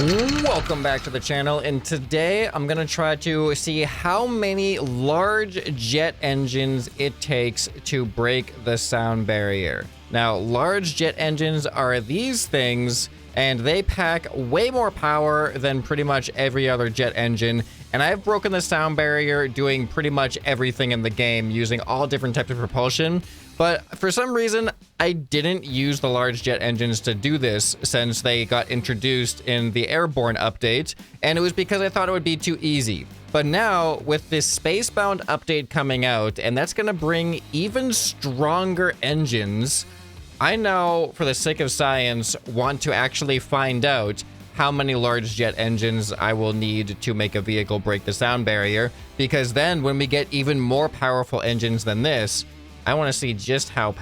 Welcome back to the channel, and today I'm gonna try to see how many large jet engines it takes to break the sound barrier. Now, large jet engines are these things, and they pack way more power than pretty much every other jet engine, and I've broken the sound barrier doing pretty much everything in the game using all different types of propulsion. But for some reason, I didn't use the large jet engines to do this since they got introduced in the Airborne update, and it was because I thought it would be too easy. But now, with this Spacebound update coming out, and that's going to bring even stronger engines, I now, for the sake of science, want to actually find out how many large jet engines I will need to make a vehicle break the sound barrier, because then when we get even more powerful engines than this, I want to see just how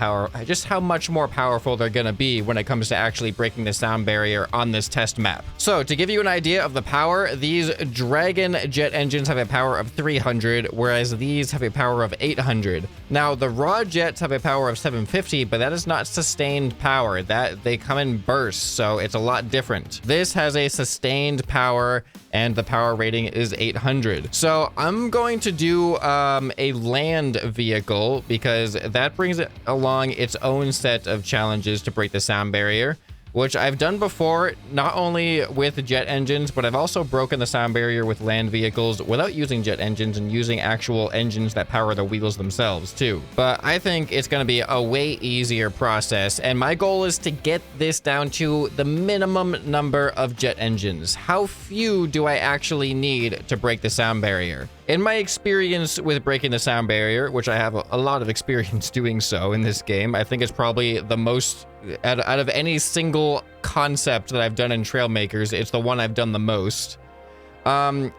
much more powerful they're going to be when it comes to actually breaking the sound barrier on this test map. So to give you an idea of the power, these Dragon jet engines have a power of 300, whereas these have a power of 800. Now the raw jets have a power of 750, but that is not sustained power. That they come in bursts, so it's a lot different. This has a sustained power, and the power rating is 800. So I'm going to do a land vehicle because that brings along its own set of challenges to break the sound barrier, which I've done before, not only with jet engines, but I've also broken the sound barrier with land vehicles without using jet engines and using actual engines that power the wheels themselves too. But I think it's going to be a way easier process, and my goal is to get this down to the minimum number of jet engines. How few do I actually need to break the sound barrier? In my experience with breaking the sound barrier, which I have a lot of experience doing so in this game, I think it's probably the most, out of any single concept that I've done in Trailmakers, it's the one I've done the most.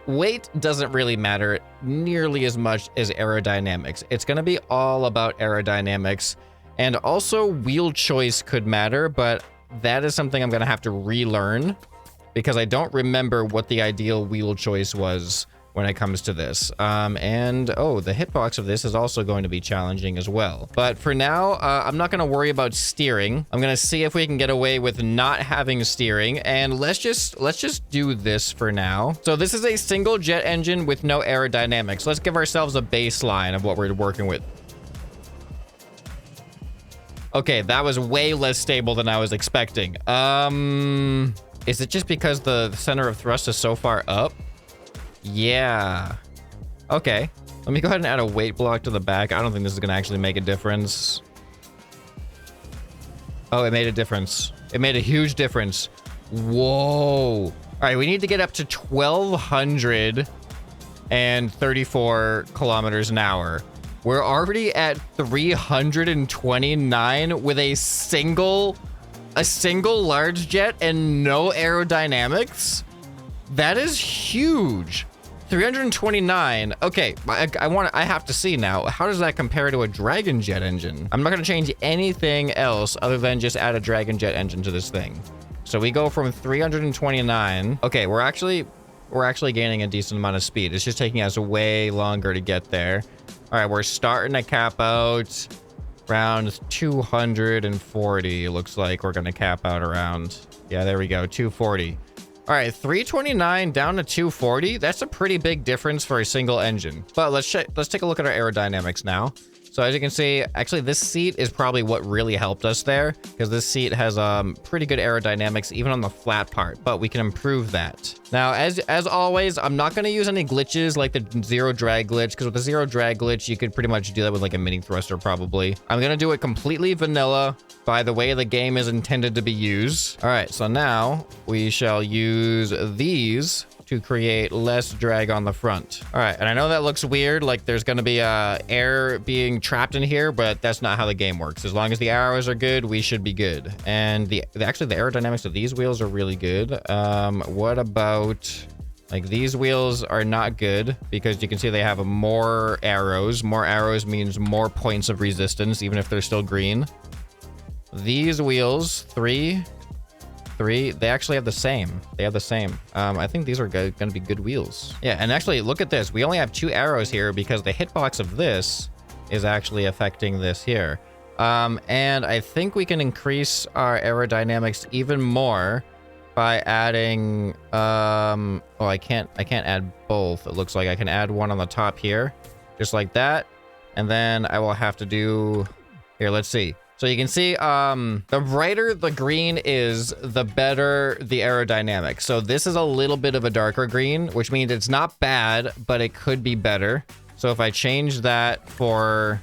Weight doesn't really matter nearly as much as aerodynamics. It's going to be all about aerodynamics, and also wheel choice could matter, but that is something I'm going to have to relearn because I don't remember what the ideal wheel choice was when it comes to this. Oh, the hitbox of this is also going to be challenging as well. But for now, I'm not going to worry about steering. I'm going to see if we can get away with not having steering, and let's just do this for now. So this is a single jet engine with no aerodynamics. Let's give ourselves a baseline of what we're working with. Okay, that was way less stable than I was expecting. Is it just because the center of thrust is so far up? Yeah. Okay. Let me go ahead and add a weight block to the back. I don't think this is going to actually make a difference. Oh, it made a difference. It made a huge difference. Whoa. All right, we need to get up to 1,234 kilometers an hour. We're already at 329 with a single large jet and no aerodynamics. That is huge. 329. Okay, I have to see now. How does that compare to a Dragon jet engine? I'm not going to change anything else other than just add a Dragon jet engine to this thing. So we go from 329. Okay, we're actually gaining a decent amount of speed. It's just taking us way longer to get there. All right, we're starting to cap out around 240. It looks like we're going to cap out around. Yeah, there we go, 240. All right, 329 down to 240. That's a pretty big difference for a single engine. But let's take a look at our aerodynamics now. So as you can see, actually this seat is probably what really helped us there, because this seat has pretty good aerodynamics even on the flat part, but we can improve that. Now, as always, I'm not going to use any glitches like the zero drag glitch, because with the zero drag glitch, you could pretty much do that with like a mini thruster probably. I'm going to do it completely vanilla by the way the game is intended to be used. All right, so now we shall use these to create less drag on the front. All right, and I know that looks weird, like there's gonna be air being trapped in here, but that's not how the game works. As long as the arrows are good, we should be good. And actually the aerodynamics of these wheels are really good. What about, like, these wheels are not good because you can see they have more arrows. More arrows means more points of resistance, even if they're still green. These wheels, three, they actually have the same. They have the same. I think these are going to be good wheels. Yeah, and actually, look at this. We only have 2 arrows here because the hitbox of this is actually affecting this here. And I think we can increase our aerodynamics even more by adding, oh, I can't add both. It looks like I can add one on the top here, just like that. And then I will have to do, here, let's see. So you can see, the brighter the green is, the better the aerodynamic. So this is a little bit of a darker green, which means it's not bad, but it could be better. So if I change that for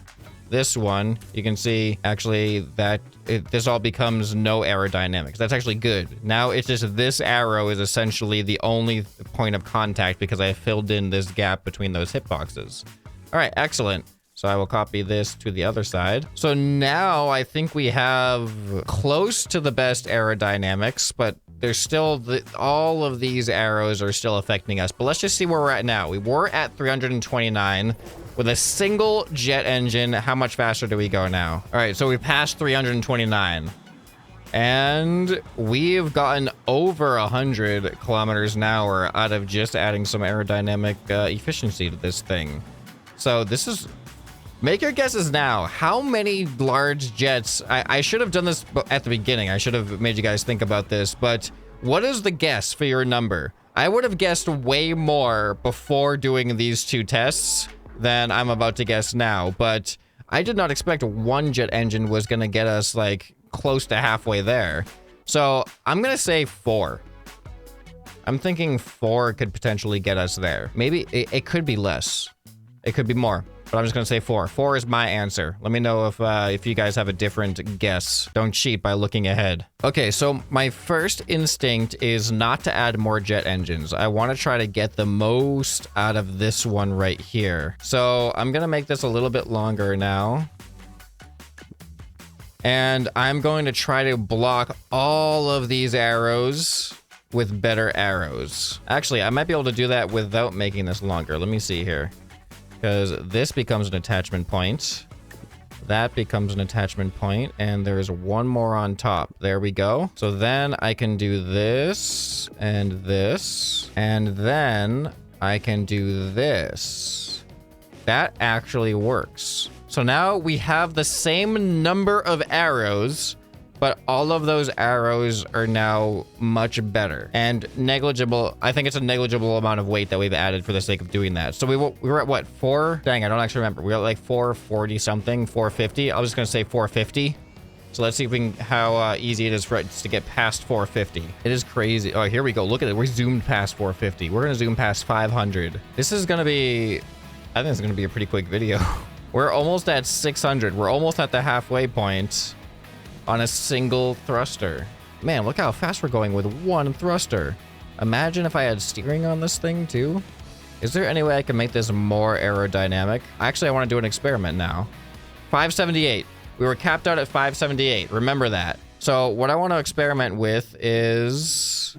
this one, you can see actually that this all becomes no aerodynamics. That's actually good. Now it's just this arrow is essentially the only point of contact because I filled in this gap between those hitboxes. All right, excellent. So I will copy this to the other side. So now I think we have close to the best aerodynamics, but there's still all of these arrows are still affecting us. But let's just see where we're at now. We were at 329 with a single jet engine. How much faster do we go now? All right, so we passed 329. And we've gotten over 100 kilometers an hour out of just adding some aerodynamic efficiency to this thing. So this is... Make your guesses now. How many large jets... I should have done this at the beginning. I should have made you guys think about this. But what is the guess for your number? I would have guessed way more before doing these two tests than I'm about to guess now. But I did not expect one jet engine was going to get us, like, close to halfway there. So I'm going to say 4. I'm thinking 4 could potentially get us there. Maybe it could be less. It could be more. But I'm just going to say 4. 4 is my answer. Let me know if you guys have a different guess. Don't cheat by looking ahead. Okay, so my first instinct is not to add more jet engines. I want to try to get the most out of this one right here. So I'm going to make this a little bit longer now. And I'm going to try to block all of these arrows with better arrows. Actually, I might be able to do that without making this longer. Let me see here. Because this becomes an attachment point. That becomes an attachment point. And there's one more on top. There we go. So then I can do this and this. And then I can do this. That actually works. So now we have the same number of arrows, but all of those arrows are now much better and negligible. I think it's a negligible amount of weight that we've added for the sake of doing that. So we were at what, 4? Dang, I don't actually remember. We were at like 440 something, 450. I was just gonna say 450. So let's see if we can, how easy it is for us to get past 450. It is crazy. Oh, here we go. Look at it. We're zoomed past 450. We're gonna zoom past 500. This is gonna be, I think it's gonna be a pretty quick video. We're almost at 600. We're almost at the halfway point on a single thruster. Man, look how fast we're going with one thruster. Imagine if I had steering on this thing too. Is there any way I can make this more aerodynamic? Actually, I want to do an experiment now. 578. We were capped out at 578. Remember that. So what I want to experiment with is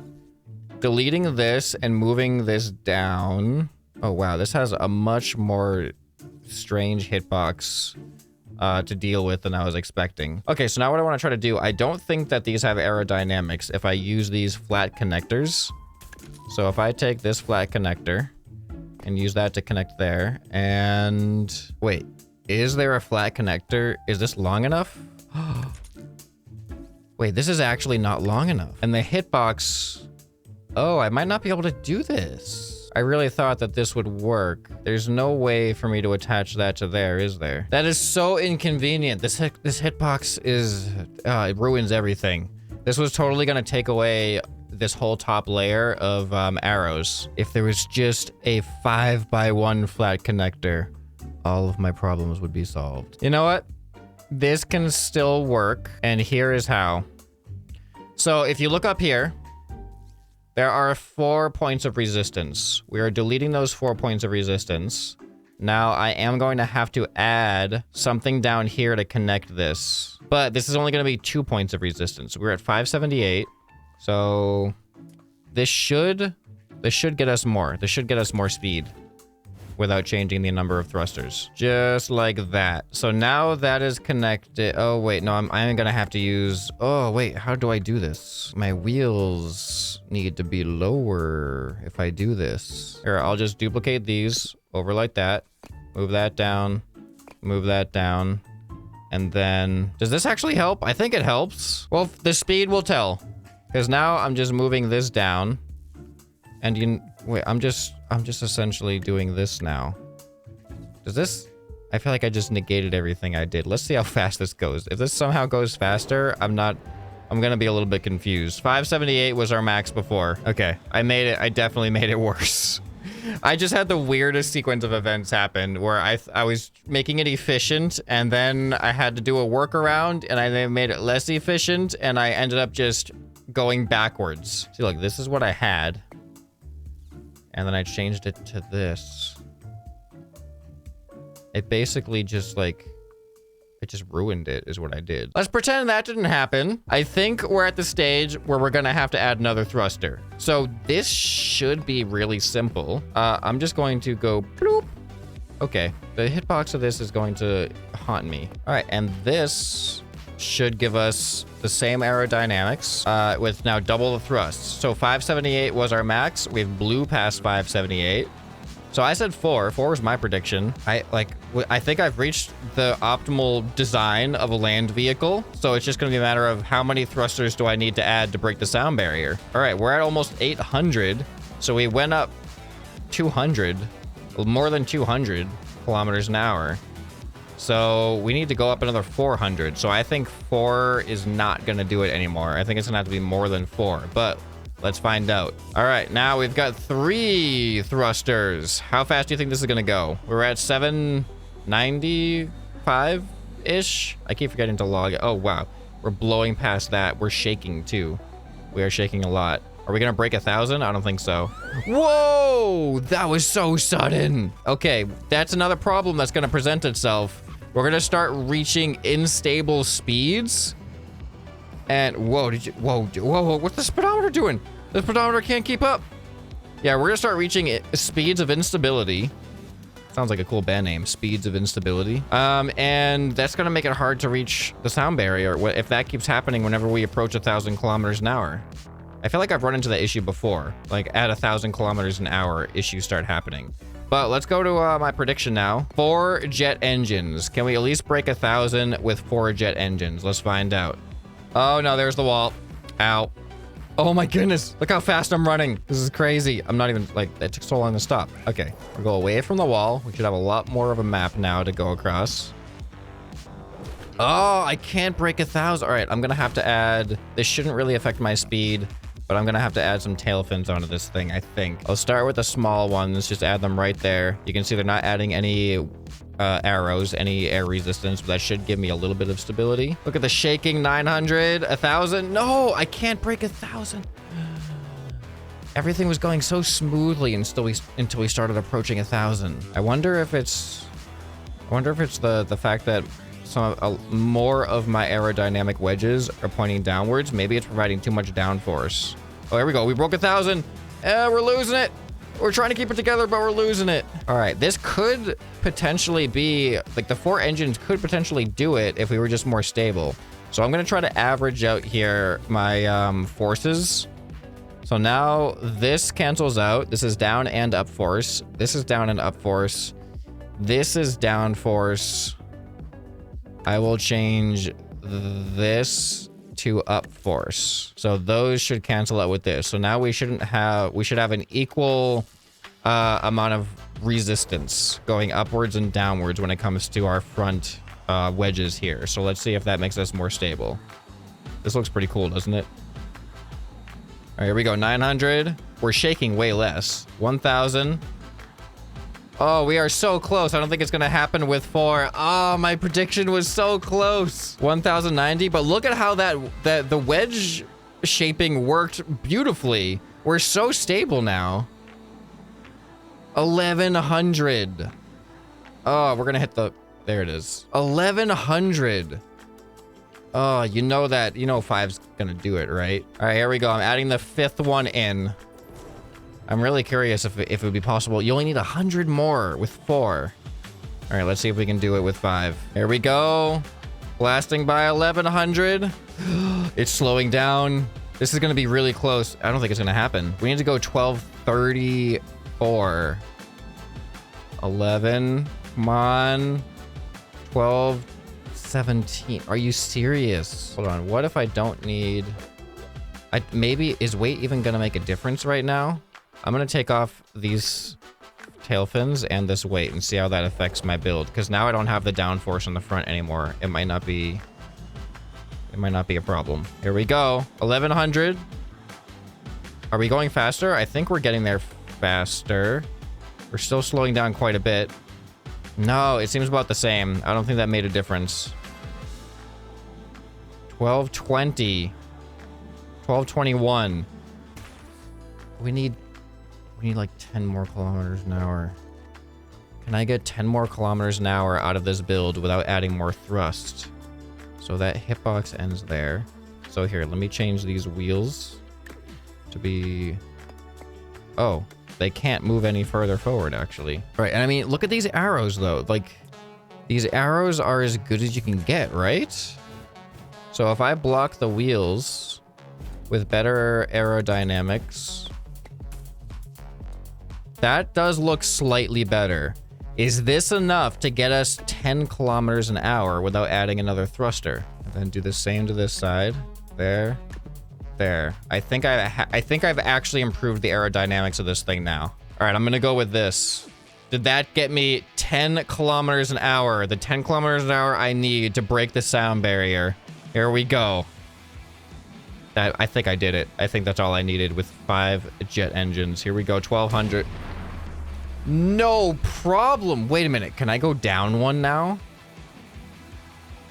deleting this and moving this down. Oh, wow. This has a much more strange hitbox to deal with than I was expecting. Okay, so now what I want to try to do, I don't think that these have aerodynamics if I use these flat connectors. So if I take this flat connector and use that to connect there, and wait, is there a flat connector? Is this long enough? Wait, this is actually not long enough. And the hitbox, oh, I might not be able to do this. I really thought that this would work. There's no way for me to attach that to there, is there? That is so inconvenient. This hitbox is, it ruins everything. This was totally gonna take away this whole top layer of arrows. If there was just a 5x1 flat connector, all of my problems would be solved. You know what? This can still work, and here is how. So if you look up here, there are 4 points of resistance. We are deleting those 4 points of resistance. Now I am going to have to add something down here to connect this. But this is only going to be 2 points of resistance. We're at 578. So this should get us more. This should get us more speed without changing the number of thrusters. Just like that. So now that is connected. Oh, wait, no, I'm gonna have to use, oh, wait, how do I do this? My wheels need to be lower if I do this. Here, I'll just duplicate these over like that. Move that down, move that down. And then, does this actually help? I think it helps. Well, the speed will tell. Because now I'm just moving this down. And wait, I'm just essentially doing this now. Does this... I feel like I just negated everything I did. Let's see how fast this goes. If this somehow goes faster, I'm gonna be a little bit confused. 578 was our max before. Okay, I made it. I definitely made it worse. I just had the weirdest sequence of events happen where I was making it efficient, and then I had to do a workaround, and I then made it less efficient, and I ended up just going backwards. See, look, this is what I had. And then I changed it to this. It basically just like, it just ruined it is what I did. Let's pretend that didn't happen. I think we're at the stage where we're gonna have to add another thruster. So this should be really simple. I'm just going to go bloop. Okay, the hitbox of this is going to haunt me. All right, and this should give us the same aerodynamics with now double the thrust. So 578 was our max. We've blew past 578. So I said 4. 4 was my prediction. I think I've reached the optimal design of a land vehicle. So it's just going to be a matter of how many thrusters do I need to add to break the sound barrier. All right, we're at almost 800. So we went up 200, more than 200 kilometers an hour. So we need to go up another 400. So I think 4 is not going to do it anymore. I think it's going to have to be more than 4, but let's find out. All right, now we've got 3 thrusters. How fast do you think this is going to go? We're at 795-ish. I keep forgetting to log it. Oh, wow. We're blowing past that. We're shaking, too. We are shaking a lot. Are we going to break 1,000? I don't think so. Whoa! That was so sudden. Okay, that's another problem that's going to present itself. We're going to start reaching unstable speeds. And whoa, whoa, what's the speedometer doing? The speedometer can't keep up. Yeah, we're gonna start reaching speeds of instability. Sounds like a cool band name, Speeds of Instability. And that's gonna make it hard to reach the sound barrier if that keeps happening whenever we approach 1,000 kilometers an hour. I feel like I've run into that issue before. Like at 1,000 kilometers an hour, issues start happening. But let's go to my prediction now. 4 jet engines. Can we at least break 1,000 with 4 jet engines? Let's find out. Oh no, there's the wall. Ow. Oh my goodness. Look how fast I'm running. This is crazy. I'm not even like, it took so long to stop. Okay, we'll go away from the wall. We should have a lot more of a map now to go across. Oh, I can't break 1,000. All right, I'm gonna have to add, this shouldn't really affect my speed, but I'm gonna have to add some tail fins onto this thing, I think. I'll start with the small ones, just add them right there. You can see they're not adding any arrows, any air resistance, but that should give me a little bit of stability. Look at the shaking. 900, 1,000. No, I can't break 1,000. Everything was going so smoothly until we started approaching 1,000. I wonder if it's the fact that more of my aerodynamic wedges are pointing downwards. Maybe it's providing too much downforce. Oh, here we go. We broke 1,000. We're losing it. We're trying to keep it together, but we're losing it. All right, this could potentially be, like the 4 engines could potentially do it if we were just more stable. So I'm gonna try to average out here my forces. So now this cancels out. This is down and up force. This is down and up force. This is down force. I will change this to up force. So those should cancel out with this. So now we should have an equal amount of resistance going upwards and downwards when it comes to our front wedges here. So let's see if that makes us more stable. This looks pretty cool, doesn't it? All right, here we go. 900. We're shaking way less. 1,000. Oh, we are so close. I don't think it's going to happen with 4. Oh, my prediction was so close. 1,090. But look at how the wedge shaping worked beautifully. We're so stable now. 1,100. Oh, we're going to hit the... There it is. 1,100. Oh, you know 5's going to do it, right? All right, here we go. I'm adding the 5th one in. I'm really curious if it would be possible. You only need 100 more with 4. All right, let's see if we can do it with 5. Here we go. Blasting by 1,100. It's slowing down. This is going to be really close. I don't think it's going to happen. We need to go 1234. 11. Come on. 12. 17. Are you serious? Hold on. What if I don't need... Maybe, is weight even gonna make a difference right now? I'm gonna take off these tail fins and this weight and see how that affects my build, because now I don't have the downforce on the front anymore. It might not be a problem. Here we go. 1100. Are we going faster? I think we're getting there faster. We're still slowing down quite a bit. No, it seems about the same. I don't think that made a difference. 1220. 1221. We need like 10 more kilometers an hour. Can I get 10 more kilometers an hour out of this build without adding more thrust? So that hitbox ends there. So here, let me change these wheels to be... Oh, they can't move any further forward, actually. All right, and I mean, look at these arrows, though. Like, these arrows are as good as you can get, right? So if I block the wheels with better aerodynamics, that does look slightly better. Is this enough to get us 10 kilometers an hour without adding another thruster? And then do the same to this side. There. There. I think I've actually improved the aerodynamics of this thing now. All right, I'm gonna go with this. Did that get me 10 kilometers an hour? The 10 kilometers an hour I need to break the sound barrier. Here we go. I think I did it. I think that's all I needed with 5 jet engines. Here we go, 1200. No problem. Wait a minute. Can I go down one now?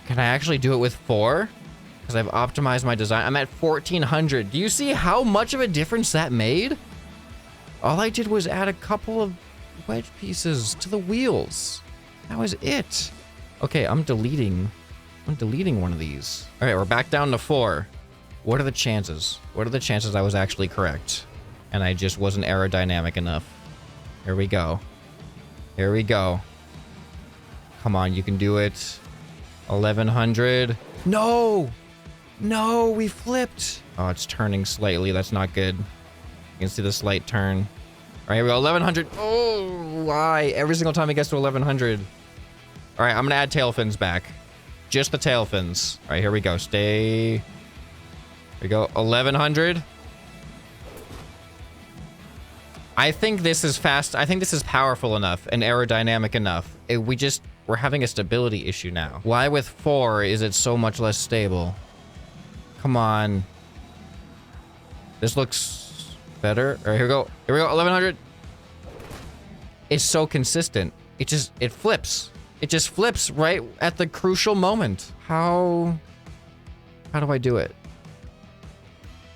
Can I actually do it with 4? Because I've optimized my design. I'm at 1400. Do you see how much of a difference that made? All I did was add a couple of wedge pieces to the wheels. That was it. Okay, I'm deleting one of these. All right, we're back down to 4. What are the chances? What are the chances I was actually correct and I just wasn't aerodynamic enough? Here we go. Here we go. Come on, you can do it. 1100. No! No, we flipped. Oh, it's turning slightly. That's not good. You can see the slight turn. All right, here we go. 1100. Oh, why? Every single time it gets to 1100. All right, I'm going to add tail fins back. Just the tail fins. All right, here we go. Stay. Here we go. 1100. I think this is fast. I think this is powerful enough and aerodynamic enough. We're having a stability issue now. Why with 4 is it so much less stable? Come on. This looks better. All right, here we go. Here we go. 1100. It's so consistent. It flips. It just flips right at the crucial moment. How do I do it?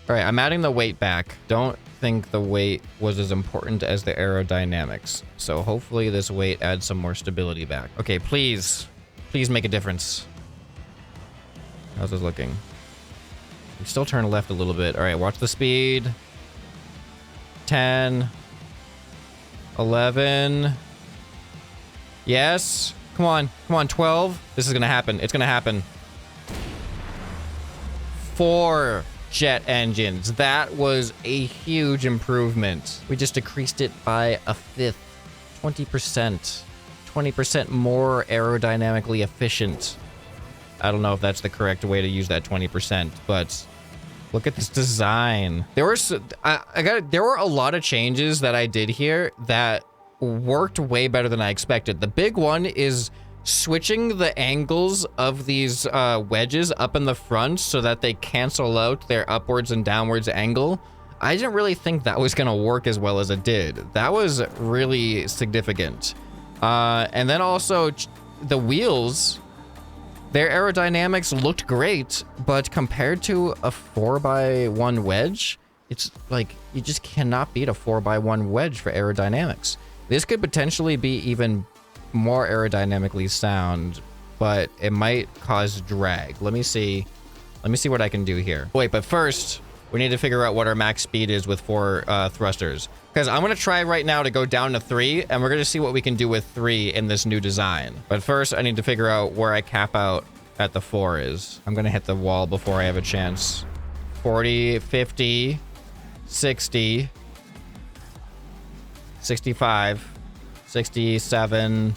All right, I'm adding the weight back. Don't think the weight was as important as the aerodynamics. So hopefully this weight adds some more stability back. Okay, please make a difference. How's this looking? We still turn left a little bit. All right, watch the speed. 10, 11. Yes. Come on, 12. This is gonna happen. It's gonna happen. 4 jet engines. That was a huge improvement. We just decreased it by a 1/5. 20%. 20% more aerodynamically efficient. I don't know if that's the correct way to use that 20%, but look at this design. There were a lot of changes that I did here that worked way better than I expected. The big one is switching the angles of these wedges up in the front so that they cancel out their upwards and downwards angle. I didn't really think that was gonna work as well as it did. That was really significant. And then also the wheels, their aerodynamics looked great, but compared to a 4x1 wedge, it's like you just cannot beat a 4x1 wedge for aerodynamics. This could potentially be even more aerodynamically sound, but it might cause drag. Let me see what I can do here. Wait, but first we need to figure out what our max speed is with 4 thrusters, because I'm gonna try right now to go down to 3, and we're gonna see what we can do with 3 in this new design. But first I need to figure out where I cap out at the 4 is. I'm gonna hit the wall before I have a chance. 40, 50, 60, 65, 67.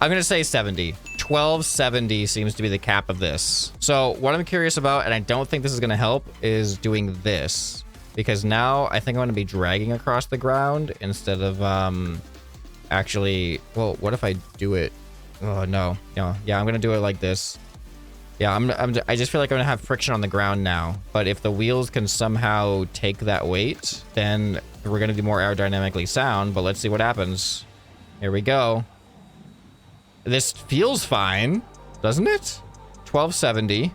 I'm gonna say 70. 1270 seems to be the cap of this. So what I'm curious about, and I don't think this is going to help, is doing this. Because now I think I'm going to be dragging across the ground instead of actually... Well, what if I do it? Oh, no. No. Yeah, I'm going to do it like this. Yeah, I just feel like I'm going to have friction on the ground now. But if the wheels can somehow take that weight, then we're going to be more aerodynamically sound. But let's see what happens. Here we go. This feels fine, doesn't it? 1270.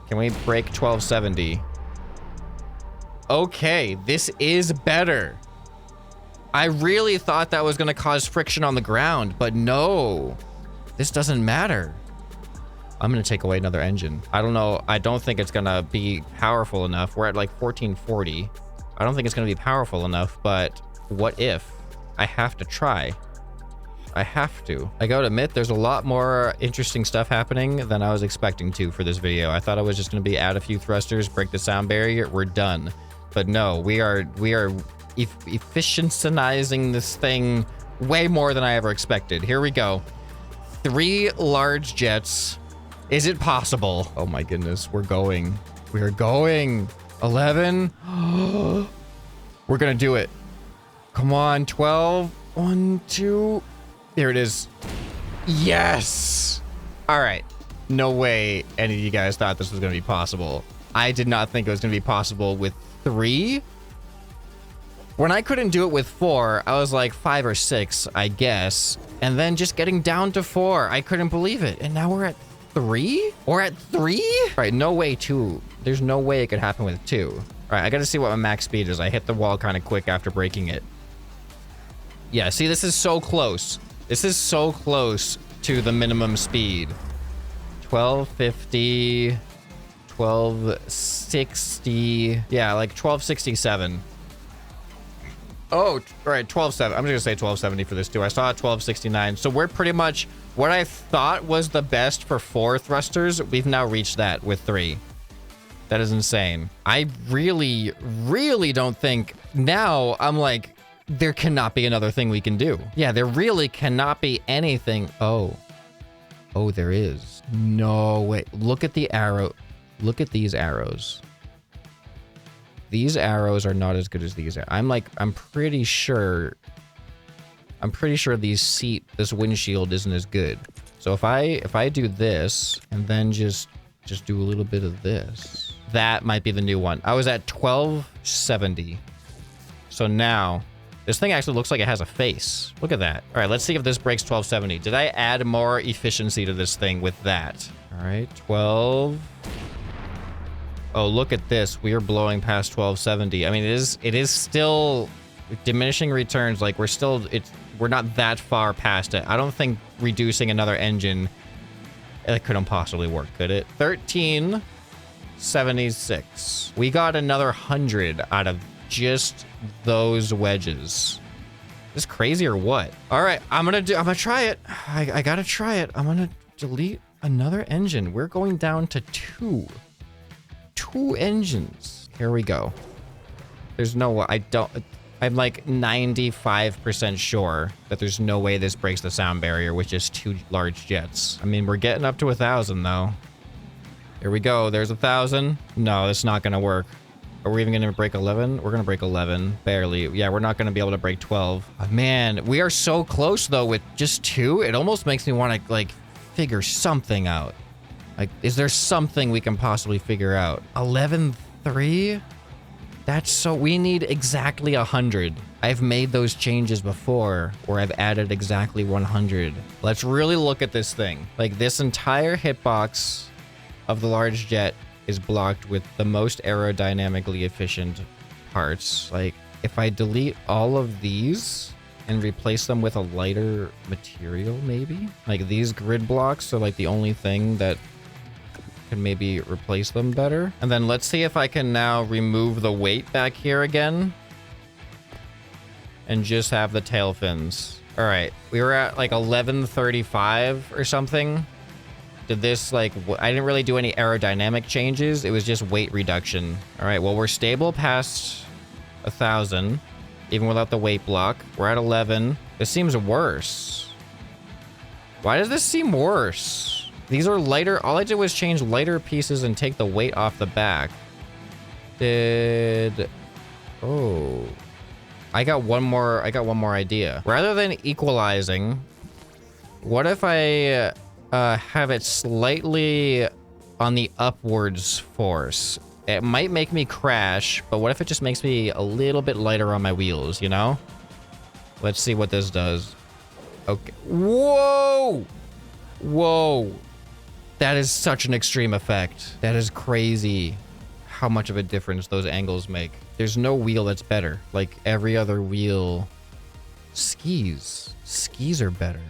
Can we break 1270? Okay, this is better. I really thought that was going to cause friction on the ground, but no. This doesn't matter. I'm going to take away another engine. I don't know. I don't think it's going to be powerful enough. We're at like 1440. I don't think it's going to be powerful enough, but what if? I have to try. I have to. I gotta admit, there's a lot more interesting stuff happening than I was expecting to for this video. I thought I was just gonna be add a few thrusters, break the sound barrier, we're done. But no, we are efficientizing this thing way more than I ever expected. Here we go. 3 large jets. Is it possible? Oh my goodness, we're going. We're going. 11. We're gonna do it. Come on, 12. 1, 2. There it is. Yes. All right. No way any of you guys thought this was going to be possible. I did not think it was going to be possible with 3. When I couldn't do it with 4, I was like 5 or 6, I guess. And then just getting down to 4, I couldn't believe it. And now we're at 3? We're at 3? All right, no way 2. There's no way it could happen with 2. All right, I got to see what my max speed is. I hit the wall kind of quick after breaking it. Yeah, see, this is so close. This is so close to the minimum speed. 1250, 1260. Yeah, like 1267. Oh, all right, 1270. I'm just gonna say 1270 for this too. I saw 1269. So we're pretty much what I thought was the best for 4 thrusters. We've now reached that with 3. That is insane. I really, really don't think now I'm like, there cannot be another thing we can do. Yeah, there really cannot be anything. Oh, there is. No way. Look at the arrow. Look at these arrows. These arrows are not as good as these. I'm pretty sure this windshield isn't as good. So if I do this and then just do a little bit of this, that might be the new one. I was at 1270. So now this thing actually looks like it has a face. Look at that. All right, let's see if this breaks 1270. Did I add more efficiency to this thing with that? All right, 12. Oh, look at this. We are blowing past 1270. I mean, it is still diminishing returns. Like we're not that far past it. I don't think reducing another engine, it couldn't possibly work, could it? 1376. We got another 100 out of just those wedges. Is this crazy or what? All right, I'm gonna try it. I gotta try it. I'm gonna delete another engine. We're going down to 2 engines. Here we go. There's no way. I'm like 95% sure that there's no way this breaks the sound barrier with just 2 large jets. I mean, we're getting up to 1,000 though. Here we go. There's 1,000. No, it's not gonna work. Are we even going to break 11? We're going to break 11. Barely. Yeah, we're not going to be able to break 12. Oh, man, we are so close, though, with just 2. It almost makes me want to, like, figure something out. Like, is there something we can possibly figure out? 11.3? That's so... We need exactly 100. I've made those changes before, where I've added exactly 100. Let's really look at this thing. Like, this entire hitbox of the large jet is blocked with the most aerodynamically efficient parts. Like, if I delete all of these and replace them with a lighter material, maybe? Like, these grid blocks are like the only thing that can maybe replace them better. And then let's see if I can now remove the weight back here again and just have the tail fins. All right, we were at like 1135 or something. Did this, like, I didn't really do any aerodynamic changes. It was just weight reduction. All right, well, we're stable past 1,000, even without the weight block. We're at 11. This seems worse. Why does this seem worse? These are lighter. All I did was change lighter pieces and take the weight off the back. Oh. I got one more idea. Rather than equalizing, what if I have it slightly on the upwards force? It might make me crash, but what if it just makes me a little bit lighter on my wheels, you know? Let's see what this does. Okay. Whoa! Whoa. That is such an extreme effect. That is crazy how much of a difference those angles make. There's no wheel that's better. Like every other wheel. Skis. Skis are better.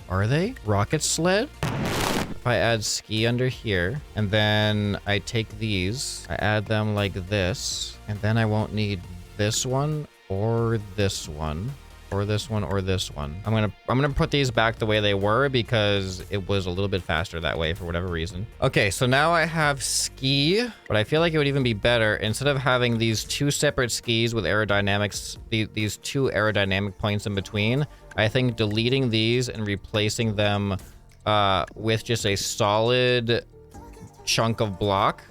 Are they? Rocket sled? If I add ski under here, and then I take these, I add them like this, and then I won't need this one, or this one, or this one, or this one. I'm gonna put these back the way they were because it was a little bit faster that way for whatever reason. Okay, so now I have ski, but I feel like it would even be better instead of having these two separate skis with aerodynamics, these two aerodynamic points in between. I think deleting these and replacing them with just a solid chunk of block.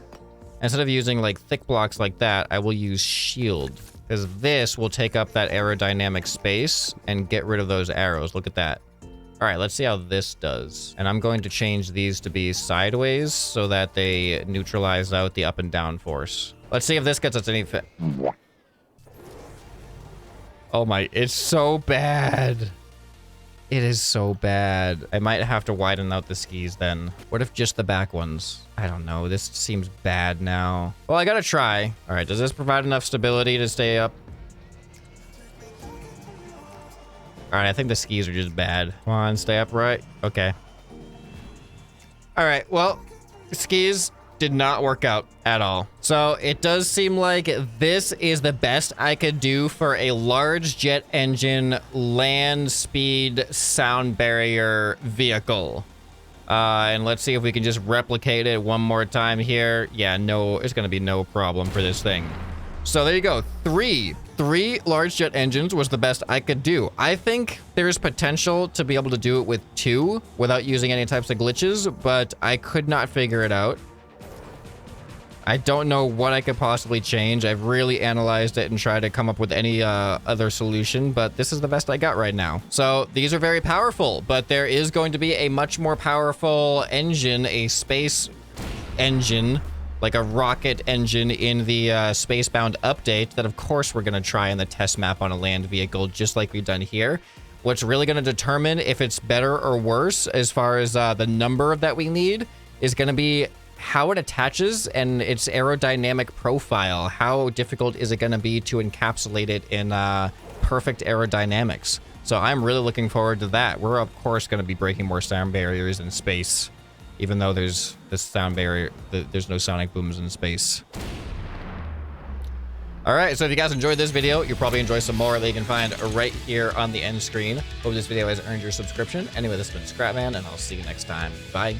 Instead of using like thick blocks like that, I will use shield, because this will take up that aerodynamic space and get rid of those arrows. Look at that. All right, let's see how this does. And I'm going to change these to be sideways so that they neutralize out the up and down force. Let's see if this gets us any fit. Oh my, it's so bad. It is so bad. I might have to widen out the skis then. What if just the back ones? I don't know. This seems bad now. Well, I gotta try. All right, does this provide enough stability to stay up? All right, I think the skis are just bad. Come on, stay upright. Okay. All right, well, skis did not work out at all. So it does seem like this is the best I could do for a large jet engine land speed sound barrier vehicle. And let's see if we can just replicate it one more time here. Yeah, no, it's gonna be no problem for this thing. So there you go. Three large jet engines was the best I could do. I think there's potential to be able to do it with 2 without using any types of glitches, but I could not figure it out. I don't know what I could possibly change. I've really analyzed it and tried to come up with any other solution, but this is the best I got right now. So these are very powerful, but there is going to be a much more powerful engine, a space engine, like a rocket engine in the Spacebound update that of course we're gonna try in the test map on a land vehicle, just like we've done here. What's really gonna determine if it's better or worse as far as the number that we need is gonna be how it attaches and its aerodynamic profile. How difficult is it going to be to encapsulate it in perfect aerodynamics? So I'm really looking forward to that. We're of course going to be breaking more sound barriers in space, even though there's this sound barrier. There's no sonic booms in space. All right, so if you guys enjoyed this video, you'll probably enjoy some more that you can find right here on the end screen. Hope this video has earned your subscription. Anyway, this has been ScrapMan, and I'll see you next time. Bye.